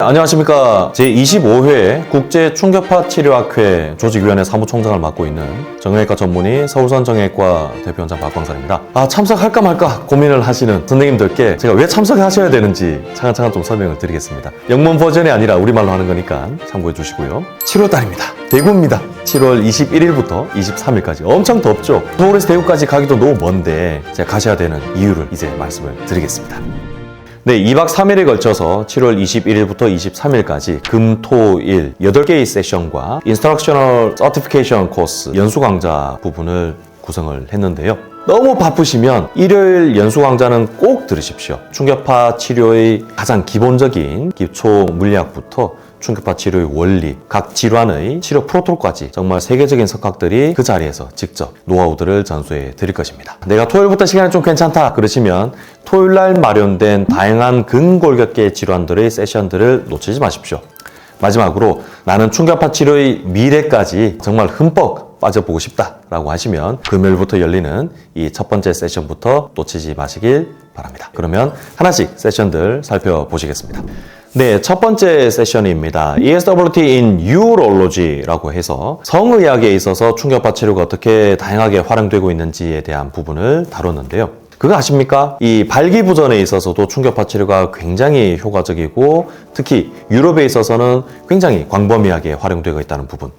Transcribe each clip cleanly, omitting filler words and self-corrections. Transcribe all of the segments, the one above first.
안녕하십니까. 제25회 국제충격파치료학회 조직위원회 사무총장을 맡고 있는 정형외과 전문의 서울선 정형외과 대표원장 박광선입니다. 참석할까 말까 고민을 하시는 선생님들께 제가 왜 참석하셔야 되는지 차근차근 좀 설명을 드리겠습니다. 영문 버전이 아니라 우리말로 하는 거니까 참고해 주시고요. 7월달입니다. 대구입니다. 7월 21일부터 23일까지 엄청 덥죠. 서울에서 대구까지 가기도 너무 먼데 제가 가셔야 되는 이유를 이제 말씀을 드리겠습니다. 네, 2박 3일에 걸쳐서 7월 21일부터 23일까지 금, 토, 일 8개의 세션과 인스트럭셔널 서티피케이션 코스 연수 강좌 부분을 구성을 했는데요. 너무 바쁘시면 일요일 연수 강좌는 꼭 들으십시오. 충격파 치료의 가장 기본적인 기초 물리학부터 충격파 치료의 원리, 각 질환의 치료 프로토콜까지 정말 세계적인 석학들이 그 자리에서 직접 노하우들을 전수해 드릴 것입니다. 내가 토요일부터 시간이 좀 괜찮다 그러시면 토요일날 마련된 다양한 근골격계 질환들의 세션들을 놓치지 마십시오. 마지막으로 나는 충격파 치료의 미래까지 정말 흠뻑 빠져보고 싶다라고 하시면 금요일부터 열리는 이 첫 번째 세션부터 놓치지 마시길 바랍니다. 그러면 하나씩 세션들 살펴보시겠습니다. 네, 첫 번째 세션입니다. ESWT in Urology라고 해서 성의학에 있어서 충격파 치료가 어떻게 다양하게 활용되고 있는지에 대한 부분을 다뤘는데요. 그거 아십니까? 이 발기부전에 있어서도 충격파 치료가 굉장히 효과적이고 특히 유럽에 있어서는 굉장히 광범위하게 활용되고 있다는 부분.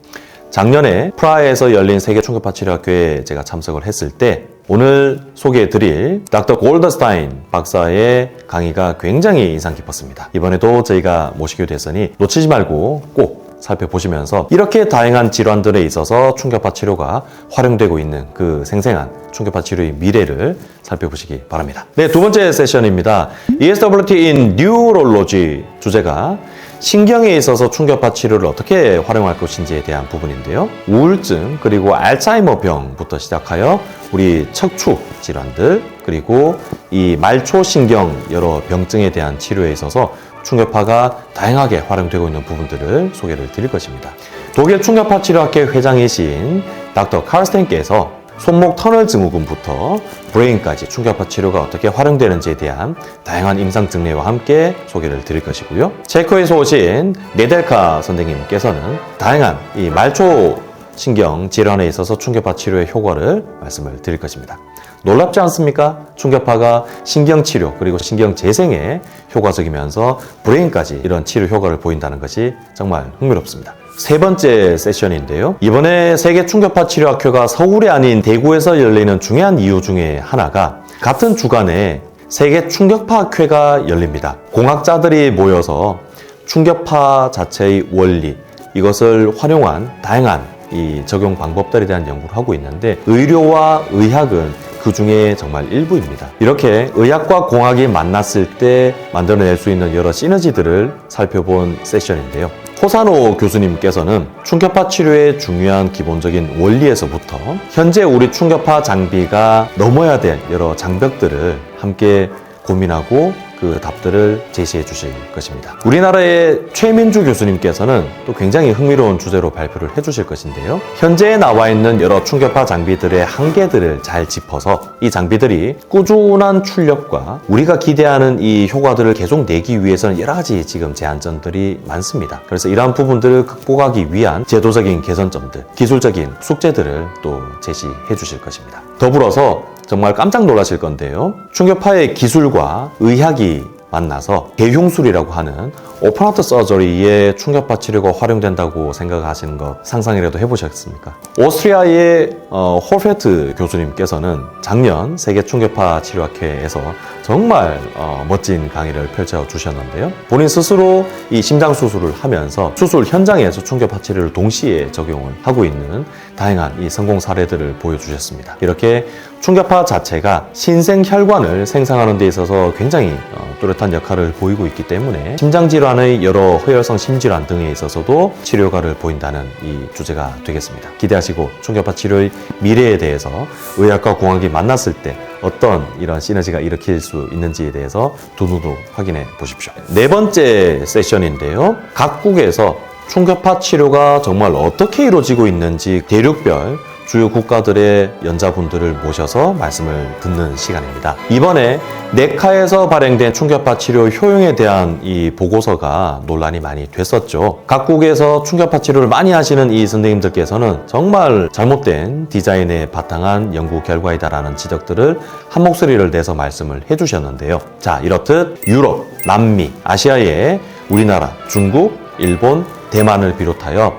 작년에 프라하에서 열린 세계 충격파 치료학회에 제가 참석을 했을 때 오늘 소개해드릴 닥터 골더스타인 박사의 강의가 굉장히 인상 깊었습니다. 이번에도 저희가 모시게 됐으니 놓치지 말고 꼭 살펴보시면서 이렇게 다양한 질환들에 있어서 충격파 치료가 활용되고 있는 그 생생한 충격파 치료의 미래를 살펴보시기 바랍니다. 네, 두 번째 세션입니다. ESWT in Neurology 주제가 신경에 있어서 충격파 치료를 어떻게 활용할 것인지에 대한 부분인데요. 우울증 그리고 알츠하이머병부터 시작하여 우리 척추 질환들 그리고 이 말초신경 여러 병증에 대한 치료에 있어서 충격파가 다양하게 활용되고 있는 부분들을 소개를 드릴 것입니다. 독일 충격파 치료학회 회장이신 닥터 칼스텐께서 손목 터널 증후군부터 브레인까지 충격파 치료가 어떻게 활용되는지에 대한 다양한 임상 증례와 함께 소개를 드릴 것이고요. 체코에서 오신 네델카 선생님께서는 다양한 이 말초 신경 질환에 있어서 충격파 치료의 효과를 말씀을 드릴 것입니다. 놀랍지 않습니까? 충격파가 신경치료 그리고 신경재생에 효과적이면서 브레인까지 이런 치료 효과를 보인다는 것이 정말 흥미롭습니다. 세 번째 세션인데요. 이번에 세계 충격파 치료학회가 서울이 아닌 대구에서 열리는 중요한 이유 중에 하나가 같은 주간에 세계 충격파학회가 열립니다. 공학자들이 모여서 충격파 자체의 원리, 이것을 활용한 다양한 이 적용 방법들에 대한 연구를 하고 있는데 의료와 의학은 그 중에 정말 일부입니다. 이렇게 의학과 공학이 만났을 때 만들어낼 수 있는 여러 시너지들을 살펴본 세션인데요. 호산호 교수님께서는 충격파 치료의 중요한 기본적인 원리에서부터 현재 우리 충격파 장비가 넘어야 될 여러 장벽들을 함께 고민하고 그 답들을 제시해 주실 것입니다. 우리나라의 최민주 교수님께서는 또 굉장히 흥미로운 주제로 발표를 해 주실 것인데요. 현재 나와 있는 여러 충격파 장비들의 한계들을 잘 짚어서 이 장비들이 꾸준한 출력과 우리가 기대하는 이 효과들을 계속 내기 위해서는 여러 가지 지금 제한점들이 많습니다. 그래서 이러한 부분들을 극복하기 위한 제도적인 개선점들, 기술적인 숙제들을 또 제시해 주실 것입니다. 더불어서 정말 깜짝 놀라실 건데요. 충격파의 기술과 의학이 만나서 대흉술이라고 하는 오픈하트 서저리에 충격파 치료가 활용된다고 생각하시는 것 상상이라도 해보셨습니까? 오스트리아의 홀페트 교수님께서는 작년 세계 충격파 치료학회에서 정말 멋진 강의를 펼쳐 주셨는데요. 본인 스스로 이 심장 수술을 하면서 수술 현장에서 충격파 치료를 동시에 적용을 하고 있는 다양한 이 성공 사례들을 보여주셨습니다. 이렇게 충격파 자체가 신생혈관을 생성하는 데 있어서 굉장히 뚜렷한 역할을 보이고 있기 때문에 심장질환의 여러 허혈성 심질환 등에 있어서도 치료 효과를 보인다는 이 주제가 되겠습니다. 기대하시고 충격파 치료의 미래에 대해서 의학과 공학이 만났을 때 어떤 이런 시너지가 일으킬 수 있는지에 대해서 두 눈으로 확인해 보십시오. 네 번째 세션인데요. 각국에서 충격파 치료가 정말 어떻게 이루어지고 있는지 대륙별 주요 국가들의 연자분들을 모셔서 말씀을 듣는 시간입니다. 이번에 네카에서 발행된 충격파 치료 효용에 대한 이 보고서가 논란이 많이 됐었죠. 각국에서 충격파 치료를 많이 하시는 이 선생님들께서는 정말 잘못된 디자인에 바탕한 연구 결과이다라는 지적들을 한 목소리를 내서 말씀을 해주셨는데요. 자, 이렇듯 유럽, 남미, 아시아의 우리나라, 중국, 일본, 대만을 비롯하여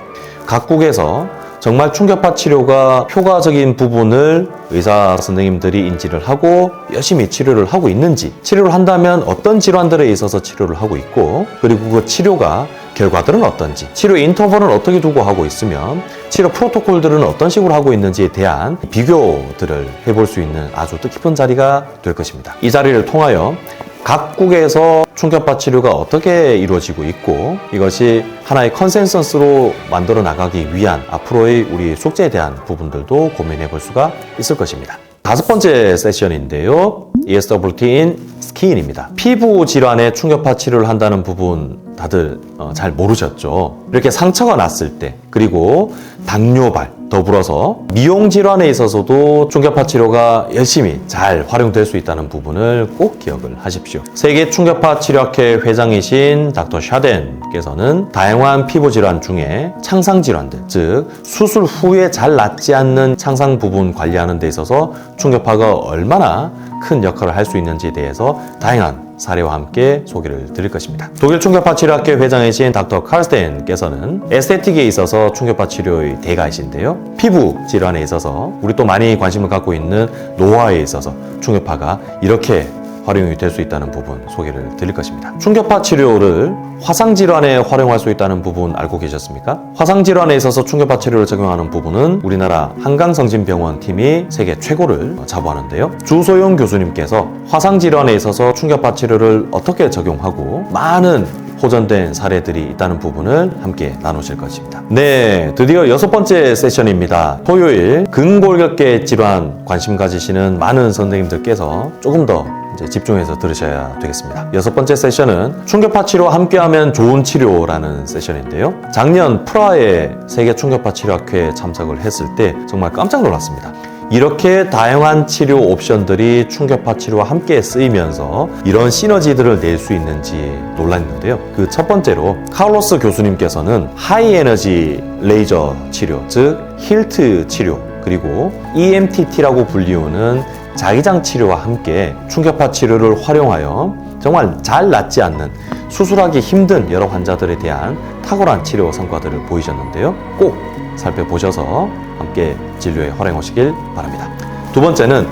각국에서 정말 충격파 치료가 효과적인 부분을 의사 선생님들이 인지를 하고 열심히 치료를 하고 있는지, 치료를 한다면 어떤 질환들에 있어서 치료를 하고 있고, 그리고 그 치료가 결과들은 어떤지, 치료 인터벌은 어떻게 두고 하고 있으면 치료 프로토콜들은 어떤 식으로 하고 있는지에 대한 비교들을 해볼 수 있는 아주 뜻깊은 자리가 될 것입니다. 이 자리를 통하여 각국에서 충격파 치료가 어떻게 이루어지고 있고, 이것이 하나의 컨센서스로 만들어 나가기 위한 앞으로의 우리 숙제에 대한 부분들도 고민해 볼 수가 있을 것입니다. 5번째 세션인데요. ESWT in 스킨입니다. 피부 질환에 충격파 치료를 한다는 부분 다들 잘 모르셨죠? 이렇게 상처가 났을 때, 그리고 당뇨발, 더불어서 미용 질환에 있어서도 충격파 치료가 열심히 잘 활용될 수 있다는 부분을 꼭 기억을 하십시오. 세계 충격파 치료학회 회장이신 닥터 샤덴께서는 다양한 피부 질환 중에 창상 질환들, 즉 수술 후에 잘 낫지 않는 창상 부분 관리하는 데 있어서 충격파가 얼마나 큰 역할을 할 수 있는지에 대해서 다양한 사례와 함께 소개를 드릴 것입니다. 독일 충격파 치료학회 회장이신 닥터 칼스텐께서는 에스테틱에 있어서 충격파 치료의 대가이신데요. 피부 질환에 있어서 우리 또 많이 관심을 갖고 있는 노화에 있어서 충격파가 이렇게 활용이 될 수 있다는 부분 소개를 드릴 것입니다. 충격파 치료를 화상질환에 활용할 수 있다는 부분 알고 계셨습니까? 화상질환에 있어서 충격파 치료를 적용하는 부분은 우리나라 한강성진병원 팀이 세계 최고를 자부하는데요. 주소영 교수님께서 화상질환에 있어서 충격파 치료를 어떻게 적용하고 많은 호전된 사례들이 있다는 부분을 함께 나누실 것입니다. 네, 드디어 6번째 세션입니다. 토요일 근골격계 질환 관심 가지시는 많은 선생님들께서 조금 더 집중해서 들으셔야 되겠습니다. 6번째 세션은 충격파 치료와 함께하면 좋은 치료라는 세션인데요. 작년 프라하의 세계 충격파 치료학회에 참석을 했을 때 정말 깜짝 놀랐습니다. 이렇게 다양한 치료 옵션들이 충격파 치료와 함께 쓰이면서 이런 시너지들을 낼 수 있는지 놀랐는데요. 그 첫 번째로 카를로스 교수님께서는 하이 에너지 레이저 치료, 즉 힐트 치료, 그리고 EMTT라고 불리우는 자기장 치료와 함께 충격파 치료를 활용하여 정말 잘 낫지 않는, 수술하기 힘든 여러 환자들에 대한 탁월한 치료 성과들을 보이셨는데요. 꼭 살펴보셔서 함께 진료에 활용하시길 바랍니다. 두 번째는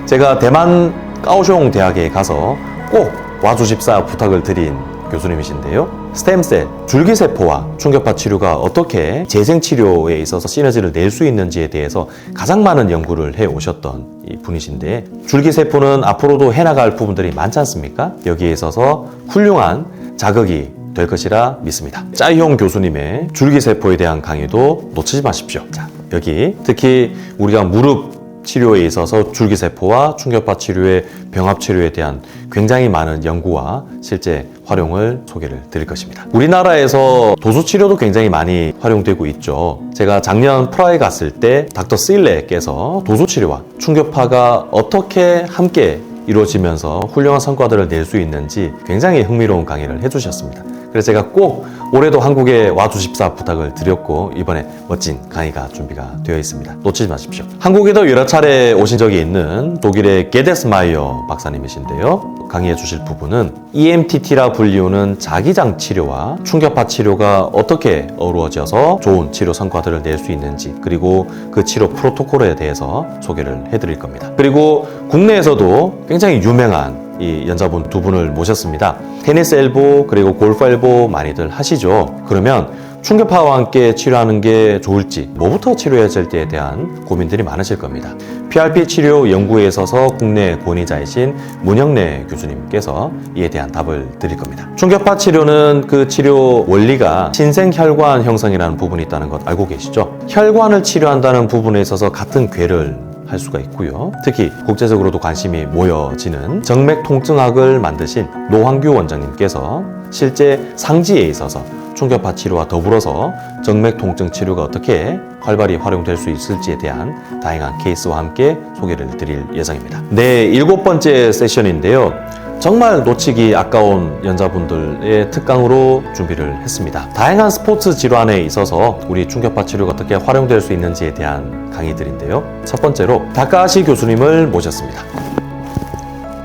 제가 대만 까오숑 대학에 가서 꼭 와주십사 부탁을 드린 교수님이신데요. 스템셀, 줄기세포와 충격파 치료가 어떻게 재생치료에 있어서 시너지를 낼 수 있는지에 대해서 가장 많은 연구를 해오셨던 이 분이신데, 줄기세포는 앞으로도 해나갈 부분들이 많지 않습니까? 여기에 있어서 훌륭한 자극이 될 것이라 믿습니다. 짜이홍 교수님의 줄기세포에 대한 강의도 놓치지 마십시오. 자, 여기 특히 우리가 무릎 치료에 있어서 줄기세포와 충격파 치료의 병합 치료에 대한 굉장히 많은 연구와 실제 활용을 소개를 드릴 것입니다. 우리나라에서 도수 치료도 굉장히 많이 활용되고 있죠. 제가 작년 프라하에 갔을 때 닥터 실레께서 도수 치료와 충격파가 어떻게 함께 이루어지면서 훌륭한 성과들을 낼 수 있는지 굉장히 흥미로운 강의를 해주셨습니다. 그래서 제가 꼭 올해도 한국에 와주십사 부탁을 드렸고, 이번에 멋진 강의가 준비가 되어 있습니다. 놓치지 마십시오. 한국에도 여러 차례 오신 적이 있는 독일의 게데스마이어 박사님이신데요. 강의해 주실 부분은 EMTT라 불리우는 자기장 치료와 충격파 치료가 어떻게 어우러져서 좋은 치료 성과들을 낼 수 있는지, 그리고 그 치료 프로토콜에 대해서 소개를 해드릴 겁니다. 그리고 국내에서도 굉장히 유명한 이 연자분 두 분을 모셨습니다. 테니스 엘보 그리고 골프 엘보 많이들 하시죠. 그러면 충격파와 함께 치료하는 게 좋을지, 뭐부터 치료해야 될지에 대한 고민들이 많으실 겁니다. PRP 치료 연구에 있어서 국내 권위자이신 문영래 교수님께서 이에 대한 답을 드릴 겁니다. 충격파 치료는 그 치료 원리가 신생혈관 형성이라는 부분이 있다는 것 알고 계시죠? 혈관을 치료한다는 부분에 있어서 같은 궤를 할 수가 있고요. 특히 국제적으로도 관심이 모여지는 정맥 통증학을 만드신 노환규 원장님께서 실제 상지에 있어서 충격파 치료와 더불어서 정맥 통증 치료가 어떻게 활발히 활용될 수 있을지에 대한 다양한 케이스와 함께 소개를 드릴 예정입니다. 네, 7번째 세션인데요. 정말 놓치기 아까운 연자분들의 특강으로 준비를 했습니다. 다양한 스포츠 질환에 있어서 우리 충격파 치료가 어떻게 활용될 수 있는지에 대한 강의들인데요. 첫 번째로 다카하시 교수님을 모셨습니다.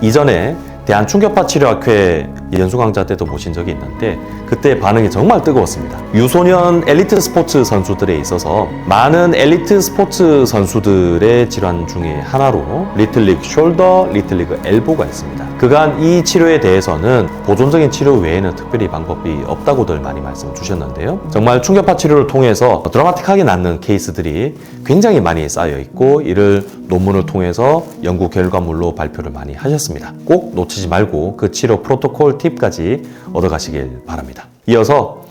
이전에 대한충격파치료학회 연수 강좌 때도 모신 적이 있는데 그때 반응이 정말 뜨거웠습니다. 유소년 엘리트 스포츠 선수들에 있어서 많은 엘리트 스포츠 선수들의 질환 중에 하나로 리틀리그 숄더, 리틀리그 엘보가 있습니다. 그간 이 치료에 대해서는 보존적인 치료 외에는 특별히 방법이 없다고들 많이 말씀 주셨는데요. 정말 충격파 치료를 통해서 드라마틱하게 낫는 케이스들이 굉장히 많이 쌓여 있고 이를 논문을 통해서 연구 결과물로 발표를 많이 하셨습니다. 꼭 놓치지 말고 그 치료 프로토콜 팁까지 얻어가시길 바랍니다. 이어서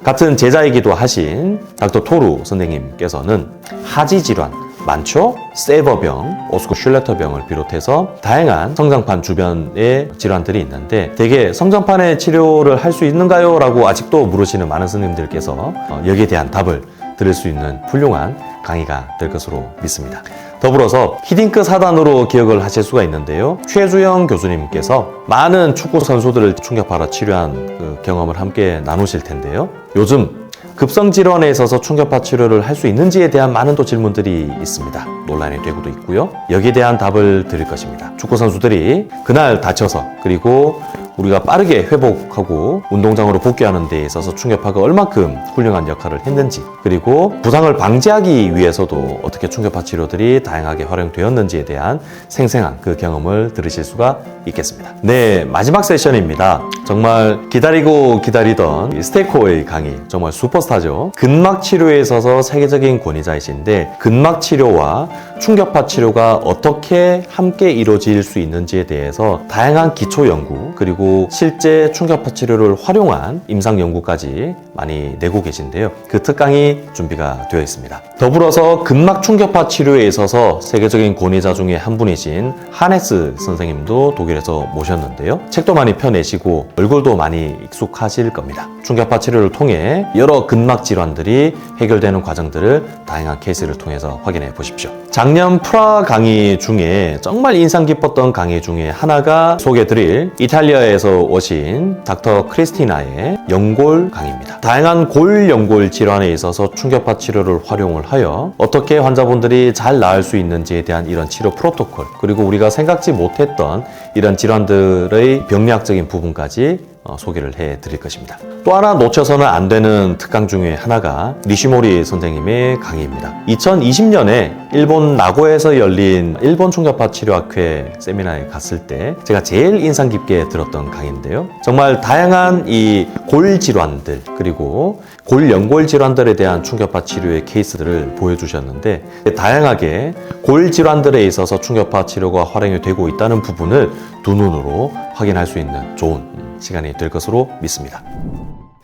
같은 제자이기도 하신 닥터 토루 선생님께서는 하지 질환, 많죠? 세버병, 오스쿠 슐레터병을 비롯해서 다양한 성장판 주변의 질환들이 있는데 대개 성장판의 치료를 할 수 있는가요? 라고 아직도 물으시는 많은 스님들께서 여기에 대한 답을 들을 수 있는 훌륭한 강의가 될 것으로 믿습니다. 더불어서 히딩크 사단으로 기억을 하실 수가 있는데요. 최주영 교수님께서 많은 축구 선수들을 충격파로 치료한 그 경험을 함께 나누실 텐데요. 요즘 급성 질환에 있어서 충격파 치료를 할 수 있는지에 대한 많은 또 질문들이 있습니다. 논란이 되고도 있고요. 여기에 대한 답을 드릴 것입니다. 축구 선수들이 그날 다쳐서 그리고 우리가 빠르게 회복하고 운동장으로 복귀하는 데 있어서 충격파가 얼만큼 훌륭한 역할을 했는지 그리고 부상을 방지하기 위해서도 어떻게 충격파 치료들이 다양하게 활용되었는지에 대한 생생한 그 경험을 들으실 수가 있겠습니다. 네, 마지막 세션입니다. 정말 기다리고 기다리던 스테이코의 강의, 정말 슈퍼스타죠. 근막 치료에 있어서 세계적인 권위자이신데 근막 치료와 충격파 치료가 어떻게 함께 이루어질 수 있는지에 대해서 다양한 기초 연구 그리고 실제 충격파 치료를 활용한 임상 연구까지 많이 내고 계신데요. 그 특강이 준비가 되어 있습니다. 더불어서 근막 충격파 치료에 있어서 세계적인 권위자 중에 한 분이신 하네스 선생님도 독일에서 모셨는데요. 책도 많이 펴내시고 얼굴도 많이 익숙하실 겁니다. 충격파 치료를 통해 여러 근막 질환들이 해결되는 과정들을 다양한 케이스를 통해서 확인해 보십시오. 작년 프라 강의 중에 정말 인상 깊었던 강의 중에 하나가 소개해드릴 이탈리아에서 오신 닥터 크리스티나의 연골 강의입니다. 다양한 골 연골 질환에 있어서 충격파 치료를 활용을 하여 어떻게 환자분들이 잘 나을 수 있는지에 대한 이런 치료 프로토콜 그리고 우리가 생각지 못했던 이런 질환들의 병리학적인 부분까지 소개를 해드릴 것입니다. 또 하나 놓쳐서는 안 되는 특강 중에 하나가 니시모리 선생님의 강의입니다. 2020년에 일본 나고에서 열린 일본 충격파 치료학회 세미나에 갔을 때 제가 제일 인상 깊게 들었던 강의인데요. 정말 다양한 이 골 질환들 그리고 골 연골 질환들에 대한 충격파 치료의 케이스들을 보여주셨는데 다양하게 골 질환들에 있어서 충격파 치료가 활용이 되고 있다는 부분을 두 눈으로 확인할 수 있는 좋은 시간이 될 것으로 믿습니다.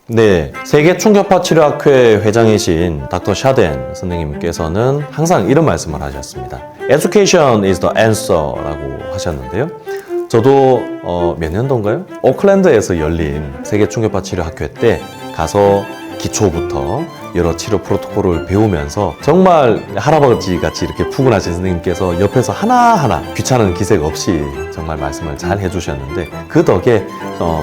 네, 세계 충격파 치료학회 회장이신 닥터 샤덴 선생님께서는 항상 이런 말씀을 하셨습니다. Education is the answer라고 하셨는데요. 저도 몇 년도인가요? 오클랜드에서 열린 세계 충격파 치료학회 때 가서 기초부터 여러 치료 프로토콜을 배우면서 정말 할아버지 같이 이렇게 푸근하신 선생님께서 옆에서 하나하나 귀찮은 기색 없이 정말 말씀을 잘 해주셨는데 그 덕에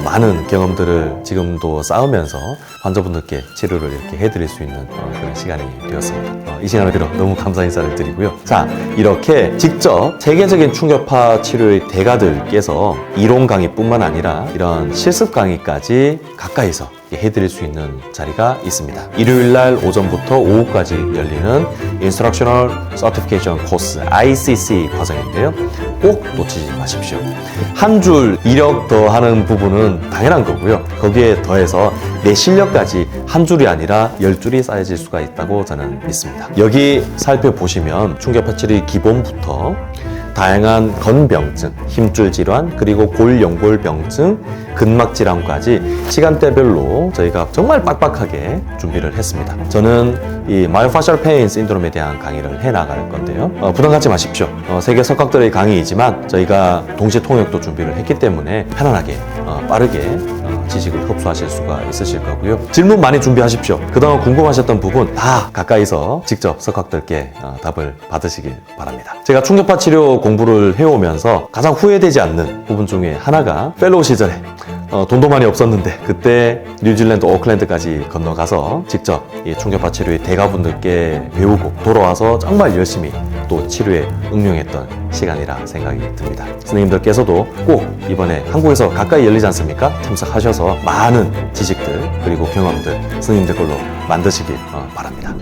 많은 경험들을 지금도 쌓으면서 환자분들께 치료를 이렇게 해드릴 수 있는 그런 시간이 되었습니다. 이 시간을 빌어 너무 감사 인사를 드리고요. 자, 이렇게 직접 세계적인 충격파 치료의 대가들께서 이론 강의뿐만 아니라 이런 실습 강의까지 가까이서 해드릴 수 있는 자리가 있습니다. 일요일날 오전부터 오후까지 열리는 Instructional Certification Course ICC 과정인데요. 꼭 놓치지 마십시오. 한 줄 이력 더 하는 부분은 당연한 거고요. 거기에 더해서 내 실력까지 한 줄이 아니라 10줄이 쌓여질 수가 있다고 저는 믿습니다. 여기 살펴보시면 충격파 치료의 기본부터 다양한 건병증, 힘줄 질환, 그리고 골연골병증, 근막 질환까지 시간대별로 저희가 정말 빡빡하게 준비를 했습니다. 저는 이 Myofascial Pain Syndrome에 대한 강의를 해나갈 건데요. 부담 갖지 마십시오. 세계 석학들의 강의이지만 저희가 동시 통역도 준비를 했기 때문에 편안하게, 빠르게 지식을 흡수하실 수가 있으실 거고요. 질문 많이 준비하십시오. 그동안 궁금하셨던 부분 다 가까이서 직접 석학들께 답을 받으시길 바랍니다. 제가 충격파 치료 공부를 해오면서 가장 후회되지 않는 부분 중에 하나가 펠로우 시절에 돈도 많이 없었는데 그때 뉴질랜드 오클랜드까지 건너가서 직접 이 충격파 치료의 대가분들께 배우고 돌아와서 정말 열심히 또 치료에 응용했던 시간이라 생각이 듭니다. 선생님들께서도 꼭 이번에 한국에서 가까이 열리지 않습니까? 참석하셔서 많은 지식들 그리고 경험들 선생님들 걸로 만드시길 바랍니다.